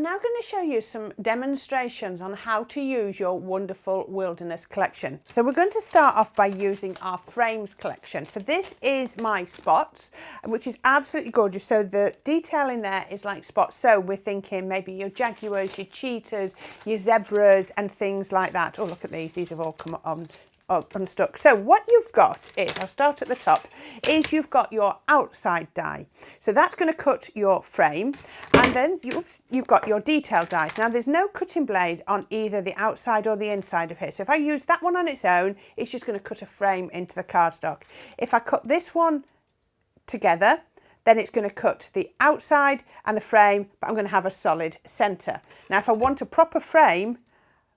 now going to show you some demonstrations on how to use your wonderful wilderness collection. So we're going to start off by using our frames collection. So this is my spots, which is absolutely gorgeous. So the detail in there is like spots. So we're thinking maybe your jaguars, your cheetahs, your zebras and things like that. Oh, look at these have all come on. Unstuck. So what you've got is, I'll start at the top, is you've got your outside die. So that's going to cut your frame, and then you've got your detail dies. Now there's no cutting blade on either the outside or the inside of here. So if I use that one on its own, it's just going to cut a frame into the cardstock. If I cut this one together, then it's going to cut the outside and the frame, but I'm going to have a solid centre. Now if I want a proper frame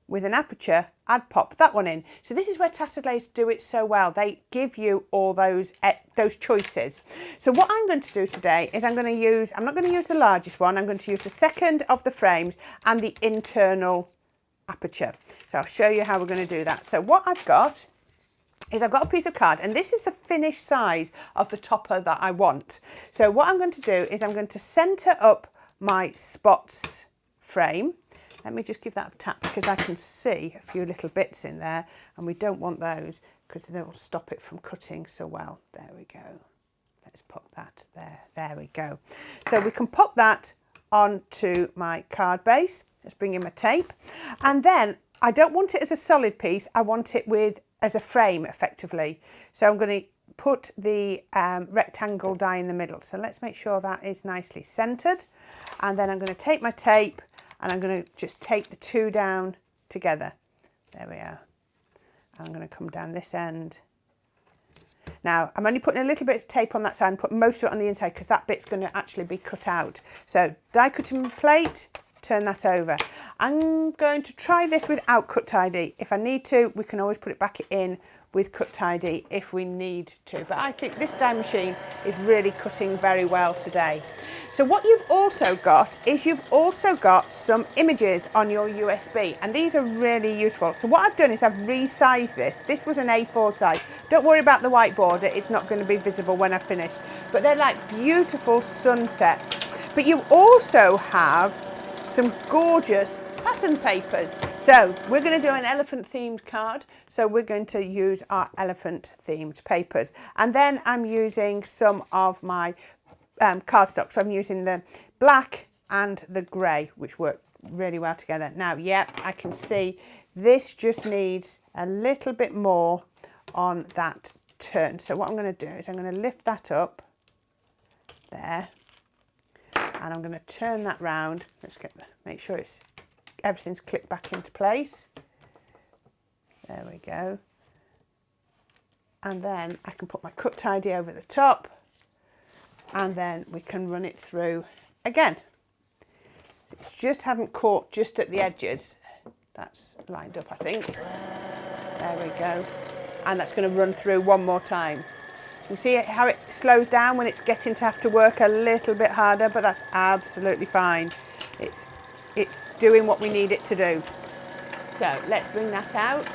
with an aperture, I'd pop that one in. So this is where Tattered layers do it so well. They give you all those choices. So what I'm going to do today is I'm not going to use the largest one. I'm going to use the second of the frames and the internal aperture. So I'll show you how we're going to do that. So what I've got is I've got a piece of card, and this is the finished size of the topper that I want. So what I'm going to do is I'm going to centre up my spots frame. Let me just give that a tap because I can see a few little bits in there, and we don't want those because they will stop it from cutting so well. There we go. Let's pop that there. There we go. So we can pop that onto my card base. Let's bring in my tape. And then I don't want it as a solid piece. I want it as a frame effectively. So I'm going to put the rectangle die in the middle. So let's make sure that is nicely centered. And then I'm going to take my tape and I'm going to just take the two down together. There we are. And I'm going to come down this end. Now, I'm only putting a little bit of tape on that side and put most of it on the inside because that bit's going to actually be cut out. So die cutting plate, turn that over. I'm going to try this without cut tidy. If I need to, we can always put it back in with cut tidy if we need to. But I think this die machine is really cutting very well today. So what you've also got is you've also got some images on your USB, and these are really useful. So what I've done is I've resized this. This was an A4 size. Don't worry about the white border, it's not going to be visible when I finish. But they're like beautiful sunsets. But you also have some gorgeous pattern papers. So we're going to do an elephant themed card. So we're going to use our elephant themed papers. And then I'm using some of my cardstock. So I'm using the black and the grey, which work really well together. Now, yeah, I can see this just needs a little bit more on that turn. So what I'm going to do is I'm going to lift that up there. And I'm going to turn that round. Let's make sure everything's clipped back into place. There we go. And then I can put my cut tidy over the top, and then we can run it through again. It just hadn't caught just at the edges. That's lined up, I think. There we go. And that's going to run through one more time. You see how it slows down when it's getting to have to work a little bit harder, but that's absolutely fine. It's doing what we need it to do. So let's bring that out.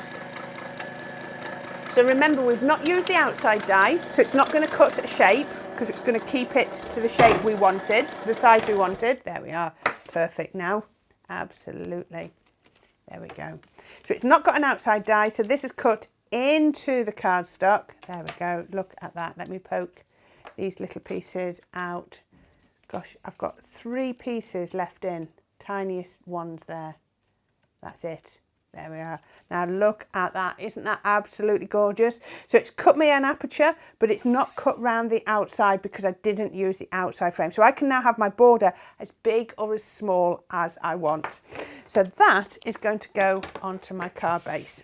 So remember, we've not used the outside die, so it's not going to cut a shape because it's going to keep it to the shape we wanted, the size we wanted. There we are. Perfect now. Absolutely. There we go. So it's not got an outside die, so this is cut into the cardstock. There we go. Look at that. Let me poke these little pieces out. Gosh, I've got 3 pieces left in. Tiniest ones there. That's it. There we are. Now look at that. Isn't that absolutely gorgeous? So it's cut me an aperture, but it's not cut round the outside because I didn't use the outside frame. So I can now have my border as big or as small as I want. So that is going to go onto my card base.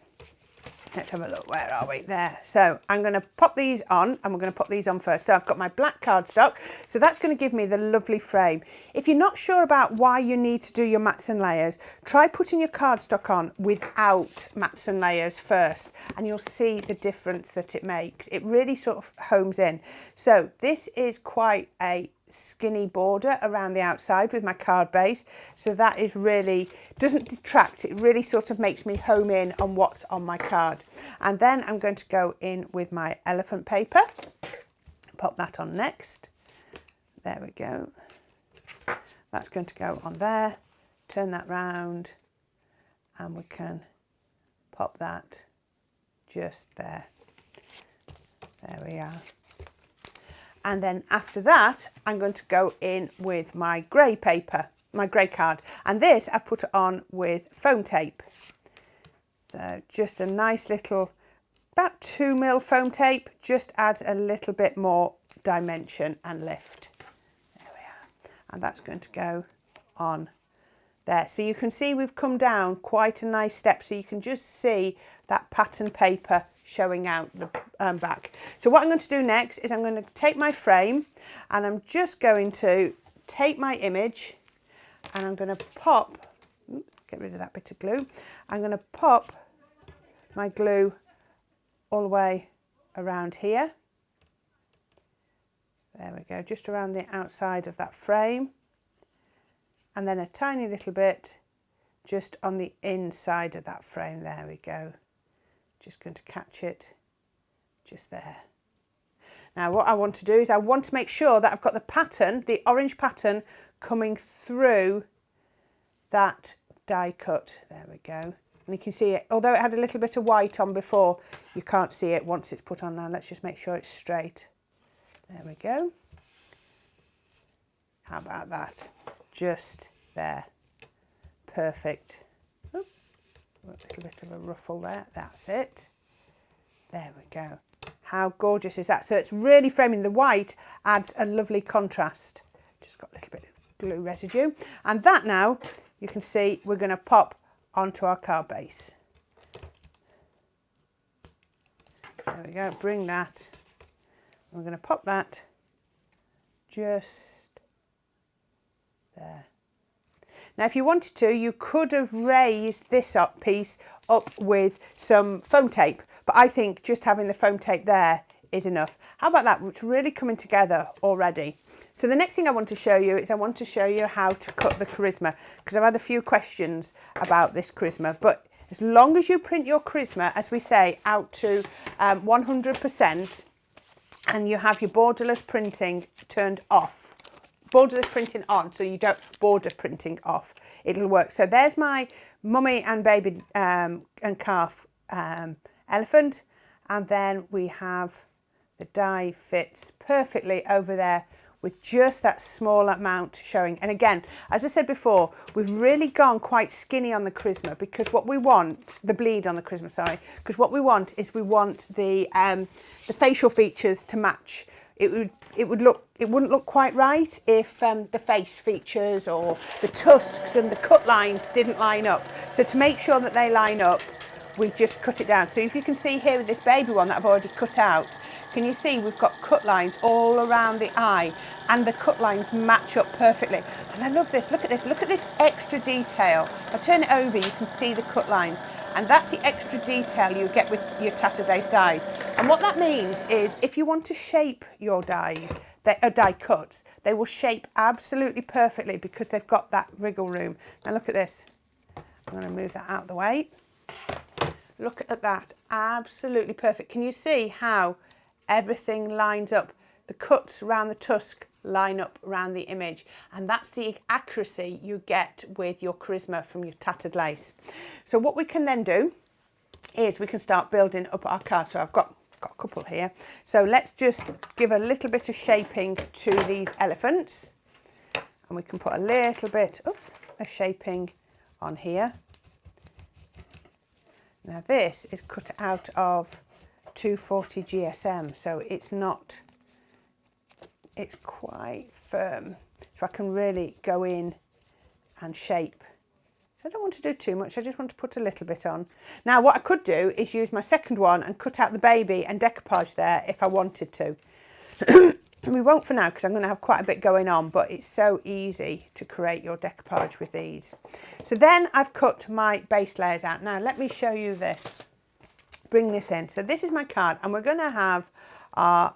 Let's have a look. Where are we? There. So I'm going to pop these on, and we're going to pop these on first. So I've got my black cardstock. So that's going to give me the lovely frame. If you're not sure about why you need to do your mats and layers, try putting your cardstock on without mats and layers first, and you'll see the difference that it makes. It really sort of homes in. So this is quite a skinny border around the outside with my card base, so that is really doesn't detract, it really sort of makes me home in on what's on my card. And then I'm going to go in with my elephant paper, pop that on next. There we go. That's going to go on there, turn that round and we can pop that just there. There we are. And then after that, I'm going to go in with my grey paper, my grey card. And this I've put it on with foam tape. So just a nice little, about 2mm foam tape, just adds a little bit more dimension and lift. There we are. And that's going to go on there. So you can see we've come down quite a nice step. So you can just see that pattern paper showing out the back. So what I'm going to do next is I'm going to take my frame and I'm just going to take my image and I'm going to pop, get rid of that bit of glue, I'm going to pop my glue all the way around here. There we go, just around the outside of that frame, and then a tiny little bit just on the inside of that frame. There we go. Just going to catch it just there. Now what I want to do is I want to make sure that I've got the pattern, the orange pattern, coming through that die cut. There we go. And you can see it, although it had a little bit of white on before, you can't see it once it's put on now. Let's just make sure it's straight. There we go. How about that? Just there. Perfect. Oop. A little bit of a ruffle there. That's it. There we go. How gorgeous is that? So it's really framing. The white adds a lovely contrast. Just got a little bit of glue residue. And that now, you can see we're going to pop onto our card base. There we go. Bring that. We're going to pop that just there. Now if you wanted to, you could have raised this piece up with some foam tape, but I think just having the foam tape there is enough. How about that? It's really coming together already. So the next thing I want to show you is I want to show you how to cut the charisma, because I've had a few questions about this charisma, but as long as you print your charisma, as we say, out to 100%, and you have your borderless printing turned off, borderless printing on, so you don't border printing off, it'll work. So there's my mummy and baby and calf elephant, and then we have the die fits perfectly over there with just that small amount showing. And again, as I said before, we've really gone quite skinny on the charisma, because what we want, the bleed on the charisma, sorry, because what we want is we want the facial features to match. It wouldn't look quite right if the face features or the tusks and the cut lines didn't line up. So to make sure that they line up, we just cut it down. So if you can see here with this baby one that I've already cut out, can you see we've got cut lines all around the eye, and the cut lines match up perfectly. And I love this, look at this extra detail. If I turn it over, you can see the cut lines, and that's the extra detail you get with your Tattered Lace dies. And what that means is if you want to shape your dies, die cuts, they will shape absolutely perfectly because they've got that wriggle room. Now look at this. I'm going to move that out of the way. Look at that, absolutely perfect. Can you see how everything lines up? The cuts around the tusk line up around the image, and that's the accuracy you get with your charisma from your Tattered Lace. So what we can then do is we can start building up our card. So I've got a couple here. So let's just give a little bit of shaping to these elephants, and we can put a little bit of shaping on here. Now this is cut out of 240 GSM, so it's quite firm. So I can really go in and shape. I don't want to do too much, I just want to put a little bit on. Now what I could do is use my second one and cut out the baby and decoupage there if I wanted to. We won't for now because I'm going to have quite a bit going on, but it's so easy to create your decoupage with these. So then I've cut my base layers out. Now let me show you this. Bring this in. So this is my card, and we're going to have our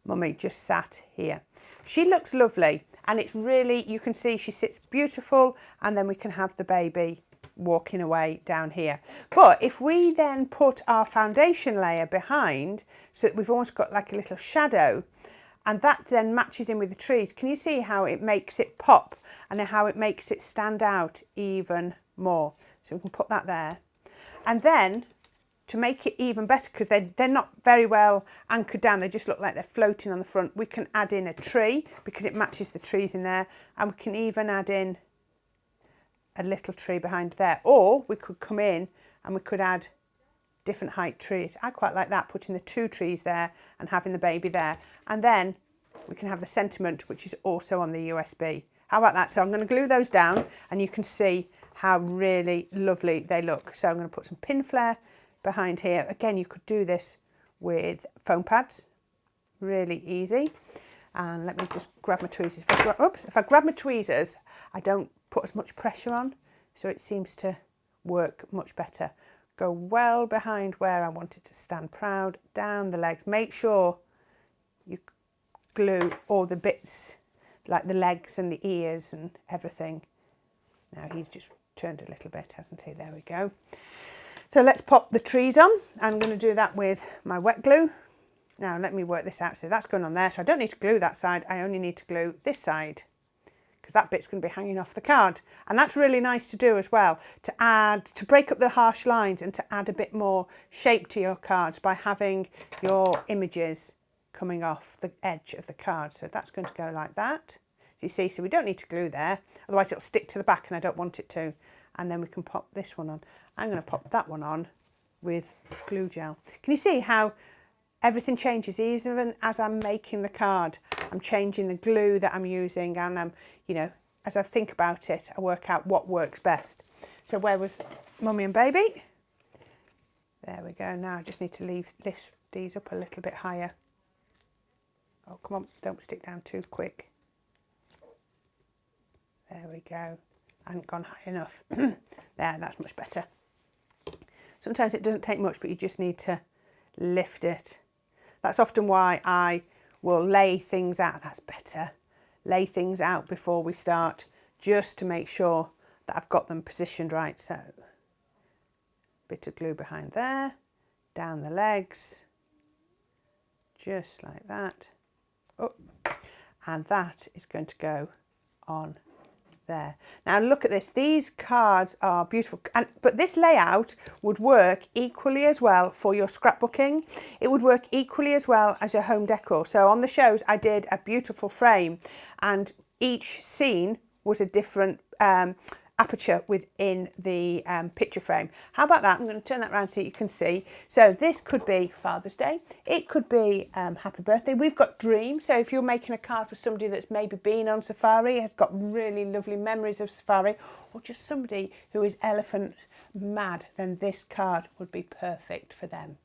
mummy just sat here. She looks lovely, and it's really, you can see she sits beautiful, and then we can have the baby walking away down here. But if we then put our foundation layer behind, so that we've almost got like a little shadow, And that then matches in with the trees. Can you see how it makes it pop and how it makes it stand out even more? So we can put that there. And then to make it even better, because they're not very well anchored down, they just look like they're floating on the front, we can add in a tree because it matches the trees in there, and we can even add in a little tree behind there, or we could come in and we could add different height trees. I quite like that, putting the 2 trees there and having the baby there, and then we can have the sentiment, which is also on the USB. How about that? So I'm going to glue those down and you can see how really lovely they look. So I'm going to put some pin flare behind here. Again, you could do this with foam pads, really easy. And let me just grab my tweezers. If I grab my tweezers, I don't put as much pressure on, so it seems to work much better. Go well behind where I want it to stand proud, down the legs. Make sure you glue all the bits, like the legs and the ears and everything. Now he's just turned a little bit, hasn't he? There we go. So let's pop the trees on. I'm going to do that with my wet glue. Now let me work this out. So that's going on there. So I don't need to glue that side. I only need to glue this side, because that bit's going to be hanging off the card. And that's really nice to do as well, to break up the harsh lines and to add a bit more shape to your cards by having your images coming off the edge of the card. So that's going to go like that. You see, so we don't need to glue there, otherwise it'll stick to the back and I don't want it to. And then we can pop this one on. I'm going to pop that one on with glue gel. Can you see how everything changes even as I'm making the card? I'm changing the glue that I'm using, and I'm, you know, as I think about it, I work out what works best. So where was Mummy and Baby? There we go. Now I just need to lift these up a little bit higher. Oh, come on, don't stick down too quick. There we go. I haven't gone high enough. There, that's much better. Sometimes it doesn't take much, but you just need to lift it. That's often why I will lay things out. That's better. Lay things out before we start, just to make sure that I've got them positioned right. So, bit of glue behind there, down the legs, just like that. Oh, and that is going to go on there. Now look at this. These cards are beautiful, but this layout would work equally as well for your scrapbooking. It would work equally as well as your home decor. So on the shows I did a beautiful frame, and each scene was a different aperture within the picture frame. How about that? I'm going to turn that around so you can see. So this could be Father's Day. It could be happy birthday. We've got dreams. So if you're making a card for somebody that's maybe been on safari, has got really lovely memories of safari, or just somebody who is elephant mad, then this card would be perfect for them.